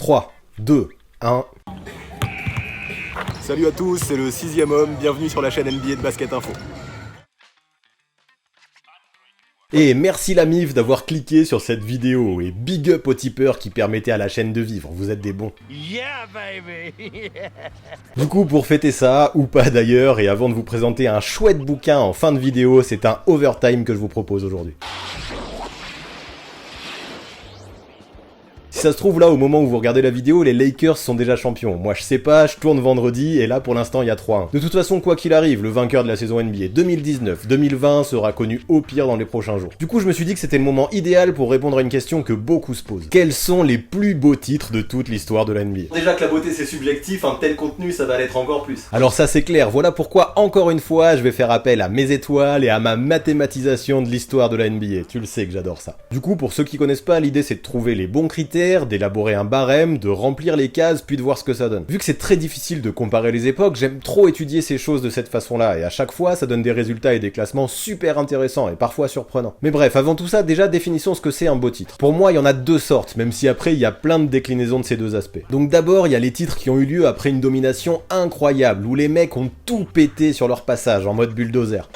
3, 2, 1... Salut à tous, c'est le 6ème homme, bienvenue sur la chaîne NBA de Basket Info. Et merci la MIF d'avoir cliqué sur cette vidéo, et big up aux tipeurs qui permettaient à la chaîne de vivre, vous êtes des bons. Yeah, baby. Du coup, pour fêter ça, ou pas d'ailleurs, et avant de vous présenter un chouette bouquin en fin de vidéo, c'est un overtime que je vous propose aujourd'hui. Si ça se trouve là, au moment où vous regardez la vidéo, les Lakers sont déjà champions. Moi je sais pas, je tourne vendredi, et là pour l'instant il y a 3-1. De toute façon, quoi qu'il arrive, le vainqueur de la saison NBA 2019-2020 sera connu au pire dans les prochains jours. Du coup je me suis dit que c'était le moment idéal pour répondre à une question que beaucoup se posent. Quels sont les plus beaux titres de toute l'histoire de la NBA? Déjà que la beauté c'est subjectif, un tel contenu ça va l'être encore plus. Alors ça c'est clair, voilà pourquoi encore une fois je vais faire appel à mes étoiles et à ma mathématisation de l'histoire de la NBA. Tu le sais que j'adore ça. Du coup pour ceux qui connaissent pas, l'idée c'est de trouver les bons critères, d'élaborer un barème, de remplir les cases, puis de voir ce que ça donne. Vu que c'est très difficile de comparer les époques, j'aime trop étudier ces choses de cette façon-là, et à chaque fois, ça donne des résultats et des classements super intéressants, et parfois surprenants. Mais bref, avant tout ça, déjà définissons ce que c'est un beau titre. Pour moi, il y en a deux sortes, même si après, il y a plein de déclinaisons de ces deux aspects. Donc d'abord, il y a les titres qui ont eu lieu après une domination incroyable, où les mecs ont tout pété sur leur passage, en mode bulldozer.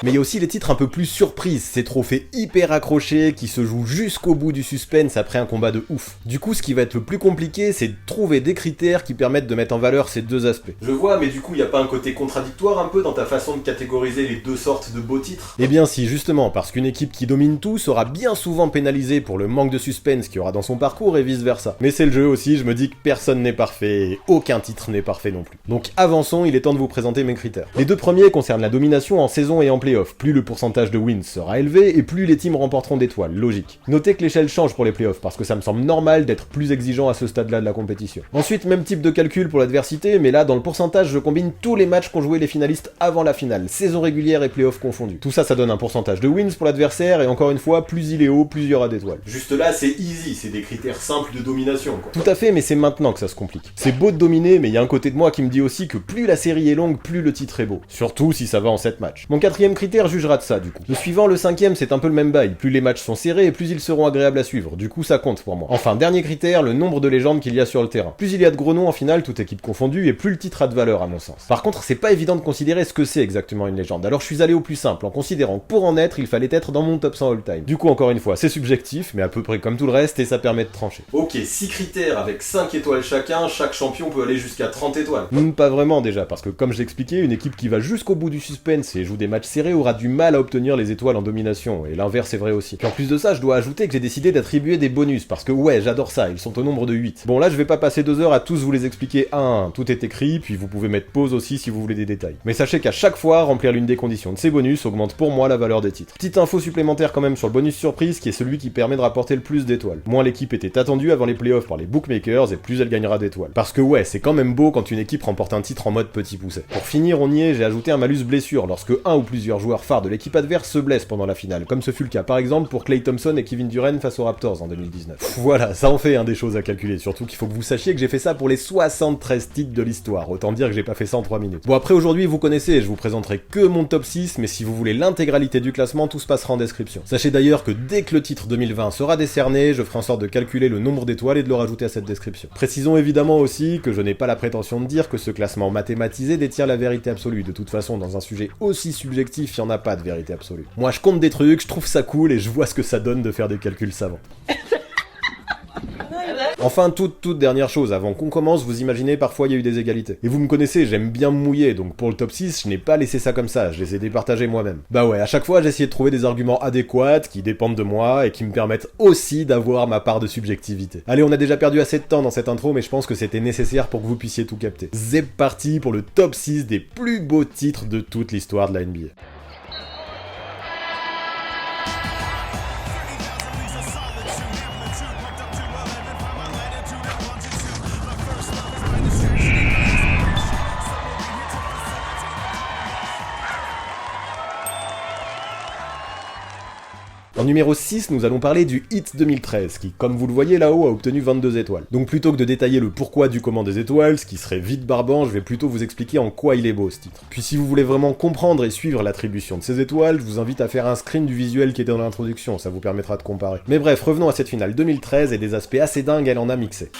Mais il y a aussi les titres un peu plus surprises, ces trophées hyper accrochés qui se jouent jusqu'au bout du suspense après un combat de ouf. Du coup, ce qui va être le plus compliqué, c'est de trouver des critères qui permettent de mettre en valeur ces deux aspects. Je vois, mais du coup, il n'y a pas un côté contradictoire un peu dans ta façon de catégoriser les deux sortes de beaux titres? Eh bien si, justement, parce qu'une équipe qui domine tout sera bien souvent pénalisée pour le manque de suspense qu'il y aura dans son parcours et vice versa. Mais c'est le jeu aussi, je me dis que personne n'est parfait, et aucun titre n'est parfait non plus. Donc avançons, il est temps de vous présenter mes critères. Les deux premiers concernent la domination en saison et en playoff. Plus le pourcentage de wins sera élevé et plus les teams remporteront d'étoiles, logique. Notez que l'échelle change pour les playoffs parce que ça me semble normal d'être plus exigeant à ce stade-là de la compétition. Ensuite, même type de calcul pour l'adversité, mais là dans le pourcentage je combine tous les matchs qu'ont joué les finalistes avant la finale, saison régulière et playoffs confondus. Tout ça, ça donne un pourcentage de wins pour l'adversaire et encore une fois, plus il est haut, plus il y aura d'étoiles. Juste là, c'est easy, c'est des critères simples de domination quoi. Tout à fait, mais c'est maintenant que ça se complique. C'est beau de dominer, mais il y a un côté de moi qui me dit aussi que plus la série est longue, plus le titre est beau. Surtout si ça va en 7 matchs. Mon quatrième critère jugera de ça du coup. Le suivant, le cinquième, c'est un peu le même bail. Plus les matchs sont serrés et plus ils seront agréables à suivre. Du coup, ça compte pour moi. Enfin, dernier critère, le nombre de légendes qu'il y a sur le terrain. Plus il y a de gros noms en finale, toute équipe confondue, et plus le titre a de valeur à mon sens. Par contre, c'est pas évident de considérer ce que c'est exactement une légende. Alors je suis allé au plus simple, en considérant que pour en être, il fallait être dans mon top 100 all-time. Du coup, encore une fois, c'est subjectif, mais à peu près comme tout le reste, et ça permet de trancher. Ok, 6 critères avec 5 étoiles chacun, chaque champion peut aller jusqu'à 30 étoiles. Pas vraiment déjà, parce que comme je l'expliquais, une équipe qui va jusqu'au bout du suspense et joue des matchs serrés aura du mal à obtenir les étoiles en domination, et l'inverse est vrai aussi. Puis en plus de ça, je dois ajouter que j'ai décidé d'attribuer des bonus, parce que ouais, j'adore ça, ils sont au nombre de 8. Bon là, je vais pas passer 2 heures à tous vous les expliquer un à un, tout est écrit, puis vous pouvez mettre pause aussi si vous voulez des détails. Mais sachez qu'à chaque fois, remplir l'une des conditions de ces bonus augmente pour moi la valeur des titres. Petite info supplémentaire quand même sur le bonus surprise, qui est celui qui permet de rapporter le plus d'étoiles. Moins l'équipe était attendue avant les playoffs par les bookmakers, et plus elle gagnera d'étoiles. Parce que ouais, c'est quand même beau quand une équipe remporte un titre en mode petit pousset. Pour finir, on y est, j'ai ajouté un malus blessure, lorsque un ou plusieurs joueurs phares de l'équipe adverse se blessent pendant la finale, comme ce fut le cas par exemple pour Klay Thompson et Kevin Durant face aux Raptors en 2019. Voilà, ça en fait des choses à calculer, surtout qu'il faut que vous sachiez que j'ai fait ça pour les 73 titres de l'histoire, autant dire que j'ai pas fait ça en 3 minutes. Bon après aujourd'hui vous connaissez, je vous présenterai que mon top 6, mais si vous voulez l'intégralité du classement, tout se passera en description. Sachez d'ailleurs que dès que le titre 2020 sera décerné, je ferai en sorte de calculer le nombre d'étoiles et de le rajouter à cette description. Précisons évidemment aussi que je n'ai pas la prétention de dire que ce classement mathématisé détient la vérité absolue, de toute façon dans un sujet aussi subjectif, il y en a pas de vérité absolue. Moi je compte des trucs, je trouve ça cool et je vois ce que ça donne de faire des calculs savants. Enfin, toute dernière chose, avant qu'on commence, vous imaginez, parfois il y a eu des égalités. Et vous me connaissez, j'aime bien me mouiller, donc pour le top 6, je n'ai pas laissé ça comme ça, je les ai départagés moi-même. Bah ouais, à chaque fois j'ai essayé de trouver des arguments adéquats, qui dépendent de moi, et qui me permettent aussi d'avoir ma part de subjectivité. Allez, on a déjà perdu assez de temps dans cette intro, mais je pense que c'était nécessaire pour que vous puissiez tout capter. C'est parti pour le top 6 des plus beaux titres de toute l'histoire de la NBA. En numéro 6, nous allons parler du Heat 2013, qui, comme vous le voyez là-haut, a obtenu 22 étoiles. Donc plutôt que de détailler le pourquoi du comment des étoiles, ce qui serait vite barbant, je vais plutôt vous expliquer en quoi il est beau ce titre. Puis si vous voulez vraiment comprendre et suivre l'attribution de ces étoiles, je vous invite à faire un screen du visuel qui était dans l'introduction, ça vous permettra de comparer. Mais bref, revenons à cette finale 2013 et des aspects assez dingues elle en a mixé.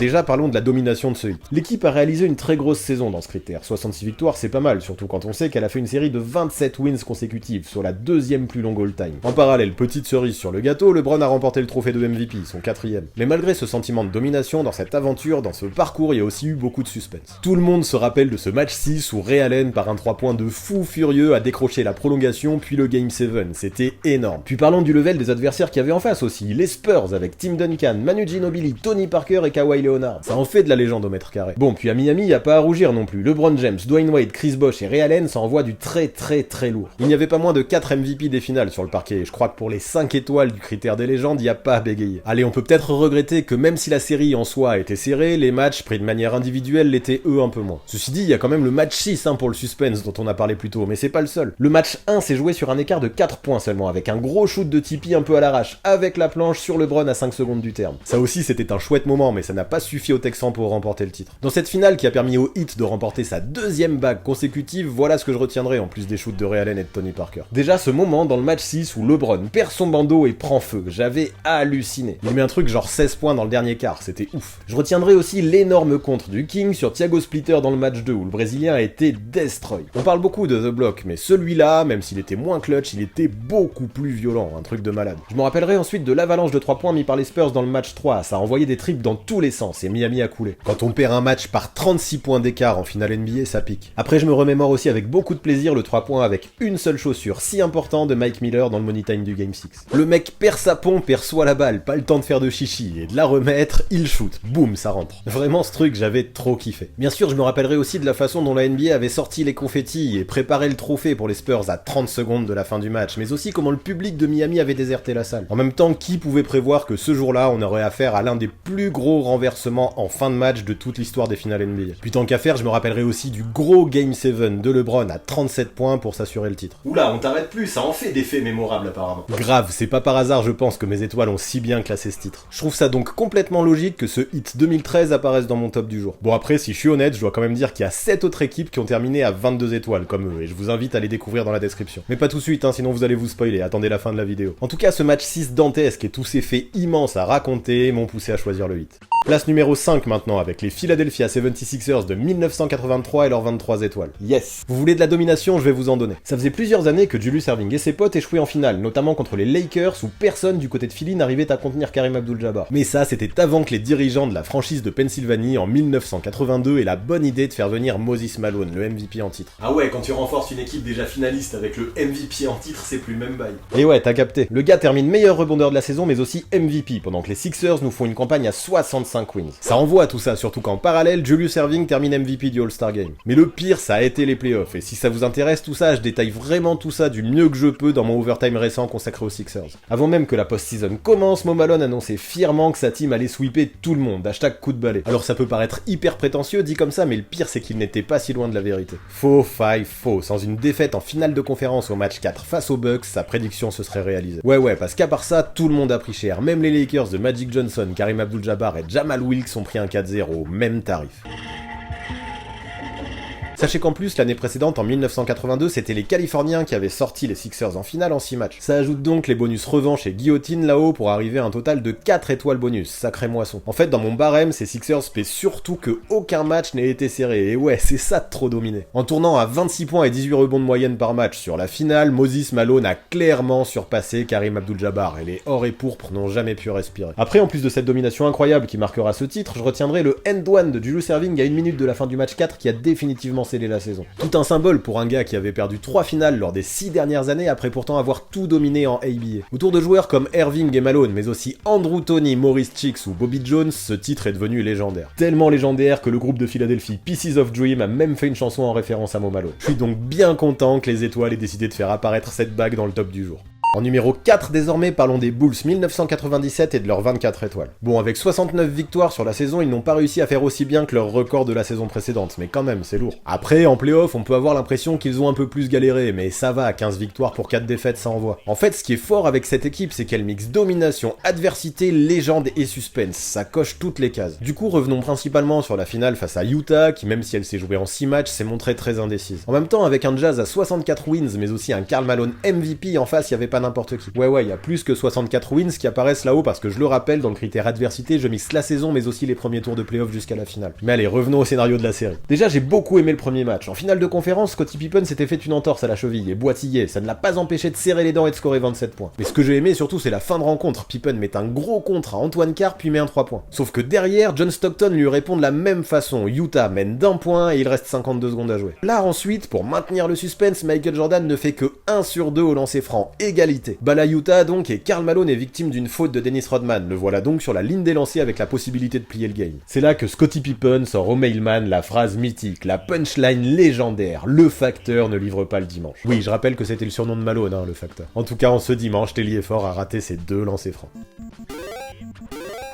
Déjà, parlons de la domination de ce hit. L'équipe a réalisé une très grosse saison dans ce critère. 66 victoires, c'est pas mal, surtout quand on sait qu'elle a fait une série de 27 wins consécutives, soit la deuxième plus longue all-time. En parallèle, petite cerise sur le gâteau, LeBron a remporté le trophée de MVP, son 4e. Mais malgré ce sentiment de domination, dans cette aventure, dans ce parcours, il y a aussi eu beaucoup de suspense. Tout le monde se rappelle de ce match 6 où Ray Allen, par un 3 points de fou furieux, a décroché la prolongation, puis le Game 7. C'était énorme. Puis parlons du level des adversaires qu'il y avait en face aussi. Les Spurs avec Tim Duncan, Manu Ginobili, Tony Parker et Kawhi Leonard. Ça en fait de la légende au mètre carré. Bon, puis à Miami, y a pas à rougir non plus. LeBron James, Dwayne Wade, Chris Bosh et Ray Allen s'envoient du très lourd. Il n'y avait pas moins de 4 MVP des finales sur le parquet, et je crois que pour les 5 étoiles du critère des légendes, y a pas à bégayer. Allez, on peut peut-être regretter que même si la série en soi était serrée, les matchs pris de manière individuelle l'étaient eux un peu moins. Ceci dit, y a quand même le match 6 pour le suspense dont on a parlé plus tôt, mais c'est pas le seul. Le match 1 s'est joué sur un écart de 4 points seulement, avec un gros shoot de Tipeee un peu à l'arrache, avec la planche sur LeBron à 5 secondes du terme. Ça aussi c'était un chouette moment, mais ça n'a pas suffi aux Texans pour remporter le titre. Dans cette finale qui a permis au Heat de remporter sa 2e bague consécutive, voilà ce que je retiendrai en plus des shoots de Ray Allen et de Tony Parker. Déjà ce moment dans le match 6 où LeBron perd son bandeau et prend feu, j'avais halluciné. Il met un truc genre 16 points dans le dernier quart, c'était ouf. Je retiendrai aussi l'énorme contre du King sur Thiago Splitter dans le match 2 où le Brésilien a été destroy. On parle beaucoup de The Block, mais celui-là, même s'il était moins clutch, il était beaucoup plus violent, un truc de malade. Je me rappellerai ensuite de l'avalanche de 3 points mis par les Spurs dans le match 3, ça a envoyé des triples dans tous les sens et Miami a coulé. Quand on perd un match par 36 points d'écart en finale NBA, ça pique. Après, je me remémore aussi avec beaucoup de plaisir le 3 points avec une seule chaussure si important de Mike Miller dans le money time du Game 6. Le mec perd sa pompe, perçoit la balle, pas le temps de faire de chichi, et de la remettre, il shoot. Boum, ça rentre. Vraiment, ce truc, j'avais trop kiffé. Bien sûr, je me rappellerai aussi de la façon dont la NBA avait sorti les confettis et préparé le trophée pour les Spurs à 30 secondes de la fin du match, mais aussi comment le public de Miami avait déserté la salle. En même temps, qui pouvait prévoir que ce jour-là, on aurait affaire à l'un des plus gros renversements en fin de match de toute l'histoire des finales NBA. Puis tant qu'à faire, je me rappellerai aussi du gros Game 7 de LeBron à 37 points pour s'assurer le titre. Oula, on t'arrête plus, ça en fait des faits mémorables apparemment. Grave, c'est pas par hasard je pense que mes étoiles ont si bien classé ce titre. Je trouve ça donc complètement logique que ce Heat 2013 apparaisse dans mon top du jour. Bon après, si je suis honnête, je dois quand même dire qu'il y a 7 autres équipes qui ont terminé à 22 étoiles comme eux, et je vous invite à les découvrir dans la description. Mais pas tout de suite, sinon vous allez vous spoiler, attendez la fin de la vidéo. En tout cas, ce match 6 dantesque et tous ces faits immenses à raconter m'ont poussé à choisir le Heat. Place numéro 5 maintenant avec les Philadelphia 76ers de 1983 et leurs 23 étoiles. Yes! Vous voulez de la domination, je vais vous en donner. Ça faisait plusieurs années que Julius Erving et ses potes échouaient en finale, notamment contre les Lakers où personne du côté de Philly n'arrivait à contenir Kareem Abdul-Jabbar. Mais ça, c'était avant que les dirigeants de la franchise de Pennsylvanie en 1982 aient la bonne idée de faire venir Moses Malone, le MVP en titre. Ah ouais, quand tu renforces une équipe déjà finaliste avec le MVP en titre, c'est plus le même bail. Et ouais, t'as capté. Le gars termine meilleur rebondeur de la saison, mais aussi MVP, pendant que les Sixers nous font une campagne à 65 wins. Ça envoie tout ça, surtout qu'en parallèle, Julius Erving termine MVP du All-Star Game. Mais le pire, ça a été les playoffs, et si ça vous intéresse tout ça, je détaille vraiment tout ça du mieux que je peux dans mon overtime récent consacré aux Sixers. Avant même que la post-season commence, Mo Malone annonçait fièrement que sa team allait sweeper tout le monde, hashtag coup de balai. Alors ça peut paraître hyper prétentieux dit comme ça, mais le pire c'est qu'il n'était pas si loin de la vérité. Faux, faille, faux. Sans une défaite en finale de conférence au match 4 face aux Bucks, sa prédiction se serait réalisée. Ouais, parce qu'à part ça, tout le monde a pris cher. Même les Lakers de Magic Johnson, Kareem Abdul-Jabbar et Jamal Wilkes ont pris un 4-0, même tarif. Sachez qu'en plus, l'année précédente, en 1982, c'était les Californiens qui avaient sorti les Sixers en finale en 6 matchs. Ça ajoute donc les bonus revanche et guillotine là-haut pour arriver à un total de 4 étoiles bonus, sacré moisson. En fait, dans mon barème, ces Sixers paient surtout que aucun match n'ait été serré, et ouais, c'est ça de trop dominer. En tournant à 26 points et 18 rebonds de moyenne par match sur la finale, Moses Malone a clairement surpassé Kareem Abdul-Jabbar, et les or et pourpres n'ont jamais pu respirer. Après, en plus de cette domination incroyable qui marquera ce titre, je retiendrai le end-one de Julius Erving à 1 minute de la fin du match 4 qui a définitivement scellé la saison. Tout un symbole pour un gars qui avait perdu 3 finales lors des 6 dernières années après pourtant avoir tout dominé en ABA. Autour de joueurs comme Erving et Malone, mais aussi Andrew Toney, Maurice Cheeks ou Bobby Jones, ce titre est devenu légendaire. Tellement légendaire que le groupe de Philadelphie Pieces of Dream a même fait une chanson en référence à Mo Malone. Je suis donc bien content que les étoiles aient décidé de faire apparaître cette bague dans le top du jour. En numéro 4 désormais, parlons des Bulls 1997 et de leurs 24 étoiles. Bon, avec 69 victoires sur la saison, ils n'ont pas réussi à faire aussi bien que leur record de la saison précédente, mais quand même, c'est lourd. Après, en playoff, on peut avoir l'impression qu'ils ont un peu plus galéré, mais ça va, 15 victoires pour 4 défaites, ça envoie. En fait, ce qui est fort avec cette équipe, c'est qu'elle mixe domination, adversité, légende et suspense. Ça coche toutes les cases. Du coup, revenons principalement sur la finale face à Utah, qui même si elle s'est jouée en 6 matchs, s'est montrée très indécise. En même temps, avec un Jazz à 64 wins, mais aussi un Karl Malone MVP, en face, il y avait pas n'importe qui. Ouais, il y a plus que 64 wins qui apparaissent là-haut, parce que je le rappelle, dans le critère adversité, je mixe la saison, mais aussi les premiers tours de playoff jusqu'à la finale. Mais allez, revenons au scénario de la série. Déjà, j'ai beaucoup aimé le premier match. En finale de conférence, Scottie Pippen s'était fait une entorse à la cheville et boitillé. Ça ne l'a pas empêché de serrer les dents et de scorer 27 points. Mais ce que j'ai aimé surtout, c'est la fin de rencontre. Pippen met un gros contre à Antoine Carr, puis met un 3 points. Sauf que derrière, John Stockton lui répond de la même façon. Utah mène d'1 point et il reste 52 secondes à jouer. Là ensuite, pour maintenir le suspense, Michael Jordan ne fait que 1 sur 2 au lancer franc. Égalité. Bala Utah donc, et Karl Malone est victime d'une faute de Dennis Rodman. Le voilà donc sur la ligne des lancers avec la possibilité de plier le game. C'est là que Scottie Pippen sort au mailman la phrase mythique, la punchline légendaire, le facteur ne livre pas le dimanche. Oui, je rappelle que c'était le surnom de Malone, le facteur. En tout cas, en ce dimanche, Telly Ford a raté ses 2 lancers francs.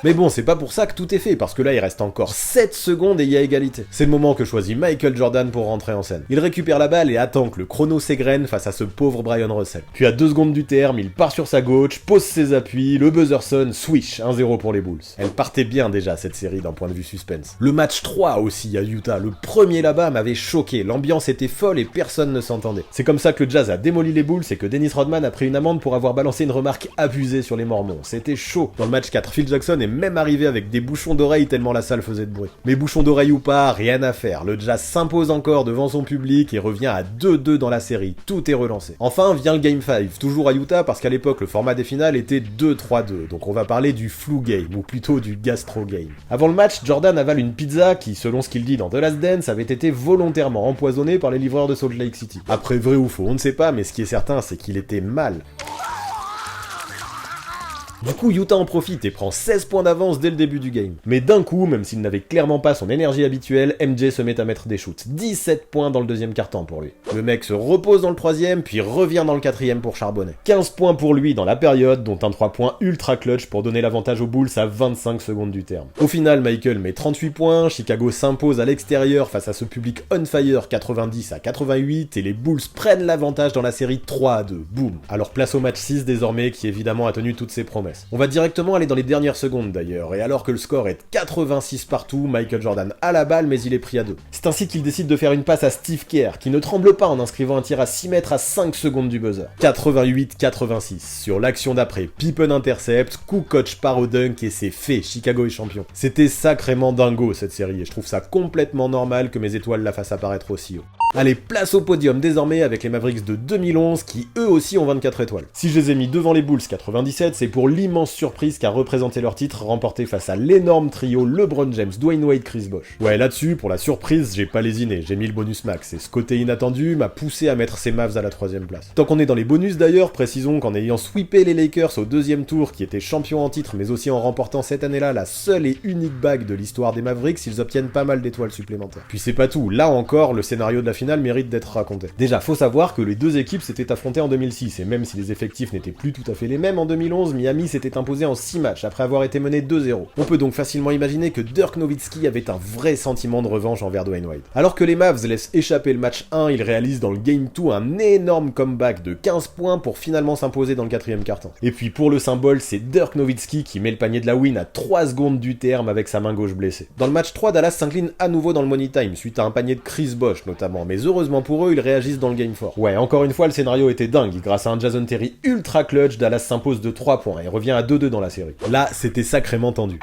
Mais bon, c'est pas pour ça que tout est fait, parce que là il reste encore 7 secondes et il y a égalité. C'est le moment que choisit Michael Jordan pour rentrer en scène. Il récupère la balle et attend que le chrono s'égrène face à ce pauvre Brian Russell. Puis à 2 secondes du terme, il part sur sa gauche, pose ses appuis, le buzzer sonne, swish, 1-0 pour les Bulls. Elle partait bien déjà cette série d'un point de vue suspense. Le match 3 aussi à Utah, le premier là-bas m'avait choqué, l'ambiance était folle et personne ne s'entendait. C'est comme ça que le Jazz a démoli les Bulls et que Dennis Rodman a pris une amende pour avoir balancé une remarque abusée sur les Mormons. C'était chaud. Dans le match 4, Phil Jackson est même arrivé avec des bouchons d'oreilles tellement la salle faisait de bruit. Mais bouchons d'oreilles ou pas, rien à faire. Le Jazz s'impose encore devant son public et revient à 2-2 dans la série. Tout est relancé. Enfin vient le Game 5, toujours à Utah parce qu'à l'époque le format des finales était 2-3-2. Donc on va parler du flu game, ou plutôt du gastro game. Avant le match, Jordan avale une pizza qui, selon ce qu'il dit dans The Last Dance, avait été volontairement empoisonnée par les livreurs de Salt Lake City. Après vrai ou faux, on ne sait pas, mais ce qui est certain, c'est qu'il était mal. Du coup, Utah en profite et prend 16 points d'avance dès le début du game. Mais d'un coup, même s'il n'avait clairement pas son énergie habituelle, MJ se met à mettre des shoots. 17 points dans le deuxième quart-temps pour lui. Le mec se repose dans le troisième, puis revient dans le quatrième pour charbonner. 15 points pour lui dans la période, dont un 3 points ultra clutch pour donner l'avantage aux Bulls à 25 secondes du terme. Au final, Michael met 38 points, Chicago s'impose à l'extérieur face à ce public on fire 90-88, et les Bulls prennent l'avantage dans la série 3-2. Boum. Alors place au match 6 désormais, qui évidemment a tenu toutes ses promesses. On va directement aller dans les dernières secondes d'ailleurs, et alors que le score est 86 partout, Michael Jordan a la balle mais il est pris à 2. C'est ainsi qu'il décide de faire une passe à Steve Kerr, qui ne tremble pas en inscrivant un tir à 6 mètres à 5 secondes du buzzer. 88-86. Sur l'action d'après, Pippen intercepte, coup coach par au dunk et c'est fait, Chicago est champion. C'était sacrément dingo cette série, et je trouve ça complètement normal que mes étoiles la fassent apparaître aussi haut. Allez, place au podium désormais avec les Mavericks de 2011 qui eux aussi ont 24 étoiles. Si je les ai mis devant les Bulls 97, c'est pour l'immense surprise qu'a représenté leur titre remporté face à l'énorme trio LeBron James, Dwayne Wade, Chris Bosh. Ouais, là-dessus, pour la surprise, j'ai pas lésiné, j'ai mis le bonus max, et ce côté inattendu m'a poussé à mettre ces Mavs à la 3ème place. Tant qu'on est dans les bonus d'ailleurs, précisons qu'en ayant sweepé les Lakers au 2e tour, qui étaient champions en titre, mais aussi en remportant cette année-là la seule et unique bague de l'histoire des Mavericks, ils obtiennent pas mal d'étoiles supplémentaires. Puis c'est pas tout, là encore, le scénario de la finale mérite d'être raconté. Déjà, faut savoir que les deux équipes s'étaient affrontées en 2006, et même si les effectifs n'étaient plus tout à fait les mêmes en 2011, Miami s'était imposé en 6 matchs après avoir été mené 2-0. On peut donc facilement imaginer que Dirk Nowitzki avait un vrai sentiment de revanche envers Dwayne Wade. Alors que les Mavs laissent échapper le match 1, ils réalisent dans le Game 2 un énorme comeback de 15 points pour finalement s'imposer dans le 4ème quart-temps. Et puis pour le symbole, c'est Dirk Nowitzki qui met le panier de la win à 3 secondes du terme avec sa main gauche blessée. Dans le match 3, Dallas s'incline à nouveau dans le Money Time, suite à un panier de Chris Bosh notamment, mais heureusement pour eux, ils réagissent dans le Game 4. Ouais, encore une fois, le scénario était dingue. Grâce à un Jason Terry ultra clutch, Dallas s'impose de 3 points et revient à 2-2 dans la série. Là, c'était sacrément tendu.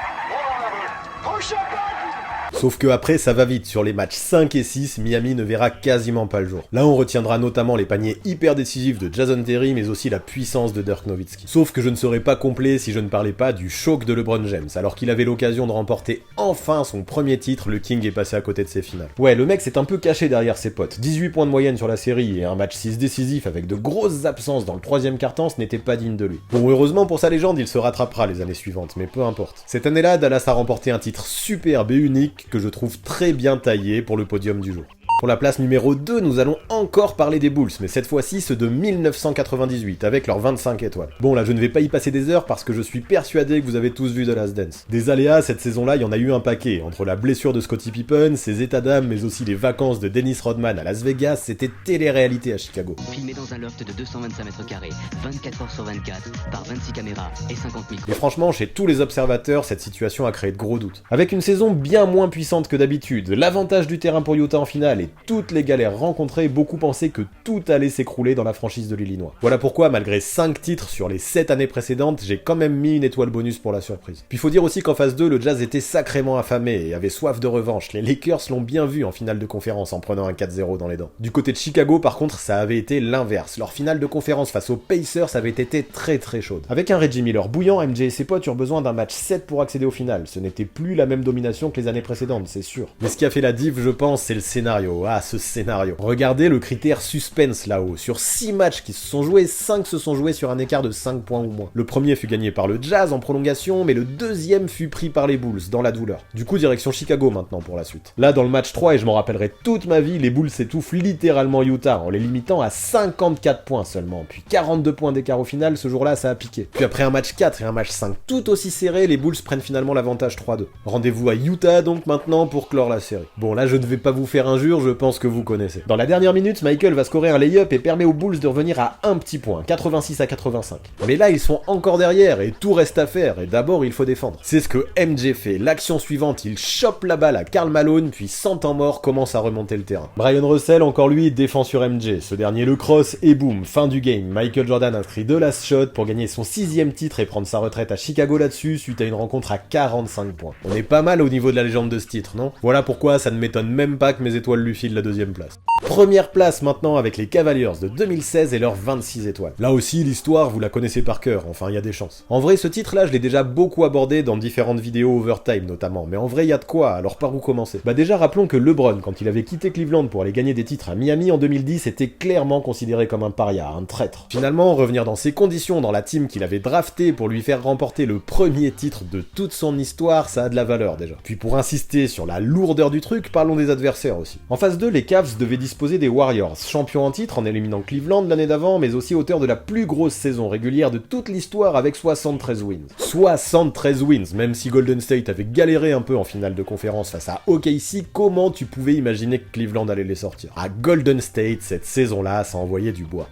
Sauf que après, ça va vite. Sur les matchs 5 et 6, Miami ne verra quasiment pas le jour. Là, on retiendra notamment les paniers hyper décisifs de Jason Terry, mais aussi la puissance de Dirk Nowitzki. Sauf que je ne serais pas complet si je ne parlais pas du choc de LeBron James. Alors qu'il avait l'occasion de remporter enfin son premier titre, le King est passé à côté de ses finales. Ouais, le mec s'est un peu caché derrière ses potes. 18 points de moyenne sur la série et un match 6 décisif avec de grosses absences dans le 3ème quart-temps, ce n'était pas digne de lui. Bon, heureusement pour sa légende, il se rattrapera les années suivantes, mais peu importe. Cette année-là, Dallas a remporté un titre superbe et unique que je trouve très bien taillé pour le podium du jour. Pour la place numéro 2, nous allons encore parler des Bulls, mais cette fois-ci ceux de 1998, avec leurs 25 étoiles. Bon là je ne vais pas y passer des heures parce que je suis persuadé que vous avez tous vu The Last Dance. Des aléas, cette saison-là, il y en a eu un paquet. Entre la blessure de Scottie Pippen, ses états d'âme, mais aussi les vacances de Dennis Rodman à Las Vegas, c'était télé-réalité à Chicago. Filmé dans un loft de 225 mètres carrés, 24 heures sur 24, par 26 caméras et 50 micros. Et franchement, chez tous les observateurs, cette situation a créé de gros doutes. Avec une saison bien moins puissante que d'habitude, l'avantage du terrain pour Utah en finale et toutes les galères rencontrées, beaucoup pensaient que tout allait s'écrouler dans la franchise de l'Illinois. Voilà pourquoi, malgré 5 titres sur les 7 années précédentes, j'ai quand même mis une étoile bonus pour la surprise. Puis faut dire aussi qu'en phase 2, le Jazz était sacrément affamé et avait soif de revanche. Les Lakers l'ont bien vu en finale de conférence en prenant un 4-0 dans les dents. Du côté de Chicago, par contre, ça avait été l'inverse. Leur finale de conférence face aux Pacers avait été très chaude. Avec un Reggie Miller bouillant, MJ et ses potes eurent besoin d'un match 7 pour accéder au final. Ce n'était plus la même domination que les années précédentes, c'est sûr. Mais ce qui a fait la diff, je pense, c'est le scénario. Ah, ce scénario. Regardez le critère suspense là-haut. Sur 6 matchs qui se sont joués, 5 se sont joués sur un écart de 5 points ou moins. Le premier fut gagné par le Jazz en prolongation, mais le deuxième fut pris par les Bulls, dans la douleur. Du coup, direction Chicago maintenant pour la suite. Là, dans le match 3, et je m'en rappellerai toute ma vie, les Bulls étouffent littéralement Utah, en les limitant à 54 points seulement. Puis 42 points d'écart au final, ce jour-là, ça a piqué. Puis après un match 4 et un match 5 tout aussi serré, les Bulls prennent finalement l'avantage 3-2. Rendez-vous à Utah donc maintenant pour clore la série. Bon, là, je ne vais pas vous faire injure, je pense que vous connaissez. Dans la dernière minute, Michael va scorer un lay-up et permet aux Bulls de revenir à un petit point, 86-85. Mais là, ils sont encore derrière et tout reste à faire, et d'abord, il faut défendre. C'est ce que MJ fait. L'action suivante, il chope la balle à Karl Malone, puis sans temps mort, commence à remonter le terrain. Brian Russell, encore lui, défend sur MJ. Ce dernier le cross et boum, fin du game. Michael Jordan inscrit de last shot pour gagner son 6e titre et prendre sa retraite à Chicago là-dessus, suite à une rencontre à 45 points. On est pas mal au niveau de la légende de ce titre, non? Voilà pourquoi ça ne m'étonne même pas que mes étoiles lui filent la 2e place. Première place maintenant avec les Cavaliers de 2016 et leurs 26 étoiles. Là aussi, l'histoire, vous la connaissez par cœur, enfin il y a des chances. En vrai, ce titre-là, je l'ai déjà beaucoup abordé dans différentes vidéos Overtime notamment, mais en vrai, il y a de quoi, alors par où commencer? Bah déjà, rappelons que LeBron, quand il avait quitté Cleveland pour aller gagner des titres à Miami en 2010, était clairement considéré comme un paria, un traître. Finalement, revenir dans ces conditions dans la team qu'il avait drafté pour lui faire remporter le premier titre de toute son histoire, ça a de la valeur déjà. Puis pour insister sur la lourdeur du truc, parlons des adversaires aussi. En phase 2, les Cavs devaient disposer des Warriors, champions en titre en éliminant Cleveland l'année d'avant, mais aussi auteurs de la plus grosse saison régulière de toute l'histoire avec 73 wins. 73 wins, même si Golden State avait galéré un peu en finale de conférence face à OKC, comment tu pouvais imaginer que Cleveland allait les sortir? À Golden State, cette saison-là, ça envoyait du bois.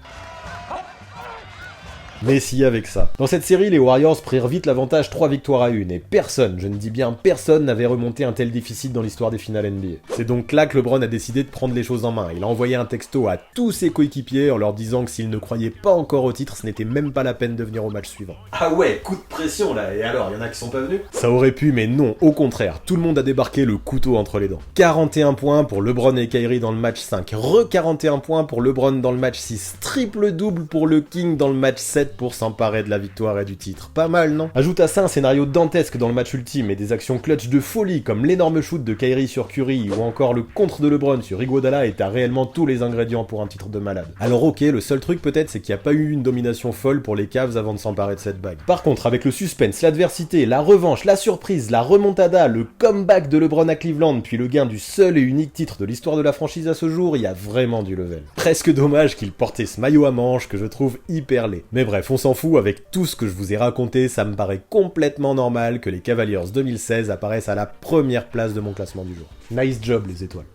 Mais si avec ça. Dans cette série, les Warriors prirent vite l'avantage 3 victoires à 1, et personne, je ne dis bien personne, n'avait remonté un tel déficit dans l'histoire des finales NBA. C'est donc là que LeBron a décidé de prendre les choses en main. Il a envoyé un texto à tous ses coéquipiers en leur disant que s'ils ne croyaient pas encore au titre, ce n'était même pas la peine de venir au match suivant. Ah ouais, coup de pression là, et alors, y'en a qui sont pas venus? Ça aurait pu, mais non, au contraire, tout le monde a débarqué le couteau entre les dents. 41 points pour LeBron et Kyrie dans le match 5, 41 points pour LeBron dans le match 6, triple-double pour le King dans le match 7, pour s'emparer de la victoire et du titre. Pas mal, non? Ajoute à ça un scénario dantesque dans le match ultime et des actions clutch de folie comme l'énorme shoot de Kyrie sur Curry ou encore le contre de LeBron sur Iguodala, et t'as réellement tous les ingrédients pour un titre de malade. Alors ok, le seul truc peut-être c'est qu'il n'y a pas eu une domination folle pour les Cavs avant de s'emparer de cette bague. Par contre, avec le suspense, l'adversité, la revanche, la surprise, la remontada, le comeback de LeBron à Cleveland, puis le gain du seul et unique titre de l'histoire de la franchise à ce jour, il y a vraiment du level. Presque dommage qu'il portait ce maillot à manches que je trouve hyper laid. Mais bref, on s'en fout, avec tout ce que je vous ai raconté, ça me paraît complètement normal que les Cavaliers 2016 apparaissent à la première place de mon classement du jour. Nice job les étoiles.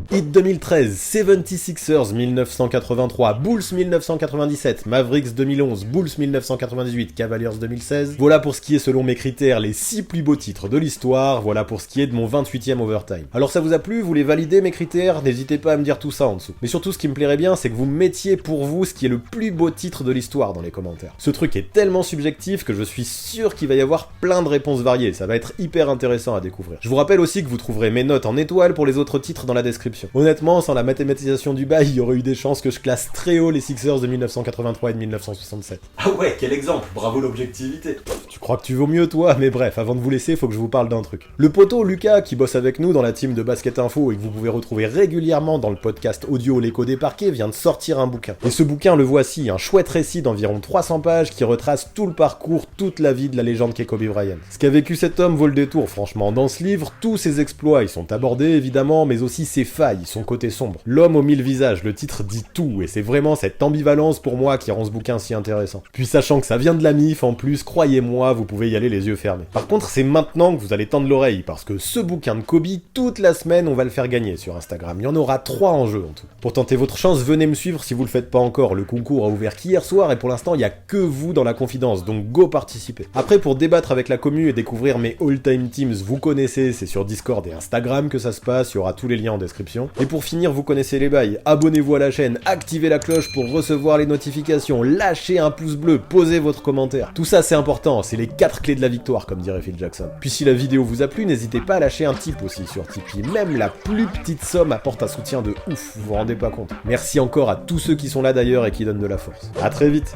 Hit 2013, 76ers 1983, Bulls 1997, Mavericks 2011, Bulls 1998, Cavaliers 2016. Voilà pour ce qui est selon mes critères les 6 plus beaux titres de l'histoire, voilà pour ce qui est de mon 28e overtime. Alors ça vous a plu, vous voulez valider mes critères? N'hésitez pas à me dire tout ça en dessous. Mais surtout ce qui me plairait bien, c'est que vous mettiez pour vous ce qui est le plus beau titre de l'histoire dans les commentaires. Ce truc est tellement subjectif que je suis sûr qu'il va y avoir plein de réponses variées, ça va être hyper intéressant à découvrir. Je vous rappelle aussi que vous trouverez mes notes en étoiles pour les autres titres dans la description. Honnêtement, sans la mathématisation du bail, il y aurait eu des chances que je classe très haut les Sixers de 1983 et de 1967. Ah ouais, quel exemple, bravo l'objectivité. Tu crois que tu vaux mieux toi? Mais bref, avant de vous laisser, faut que je vous parle d'un truc. Le poteau Lucas, qui bosse avec nous dans la team de Basket Info et que vous pouvez retrouver régulièrement dans le podcast audio L'écho des parquets, vient de sortir un bouquin. Et ce bouquin, le voici, un chouette récit d'environ 300 pages qui retrace tout le parcours, toute la vie de la légende qu'est Kobe Bryant. Ce qu'a vécu cet homme vaut le détour, franchement. Dans ce livre, tous ses exploits, ils sont abordés évidemment, mais aussi ses failles, failles, son côté sombre. L'homme aux 1000 visages, le titre dit tout, et c'est vraiment cette ambivalence pour moi qui rend ce bouquin si intéressant. Puis sachant que ça vient de la MIF, en plus, croyez-moi, vous pouvez y aller les yeux fermés. Par contre, c'est maintenant que vous allez tendre l'oreille, parce que ce bouquin de Kobe, toute la semaine, on va le faire gagner sur Instagram. Il y en aura 3 en jeu en tout. Pour tenter votre chance, venez me suivre si vous le faites pas encore. Le concours a ouvert qu'hier soir, et pour l'instant, il y a que vous dans la confidence, donc go participer. Après, pour débattre avec la commu et découvrir mes all-time teams, vous connaissez, c'est sur Discord et Instagram que ça se passe, il y aura tous les liens en description. Et pour finir, vous connaissez les bails, abonnez-vous à la chaîne, activez la cloche pour recevoir les notifications, lâchez un pouce bleu, posez votre commentaire. Tout ça c'est important, c'est les 4 clés de la victoire comme dirait Phil Jackson. Puis si la vidéo vous a plu, n'hésitez pas à lâcher un tip aussi sur Tipeee, même la plus petite somme apporte un soutien de ouf, vous vous rendez pas compte. Merci encore à tous ceux qui sont là d'ailleurs et qui donnent de la force. À très vite.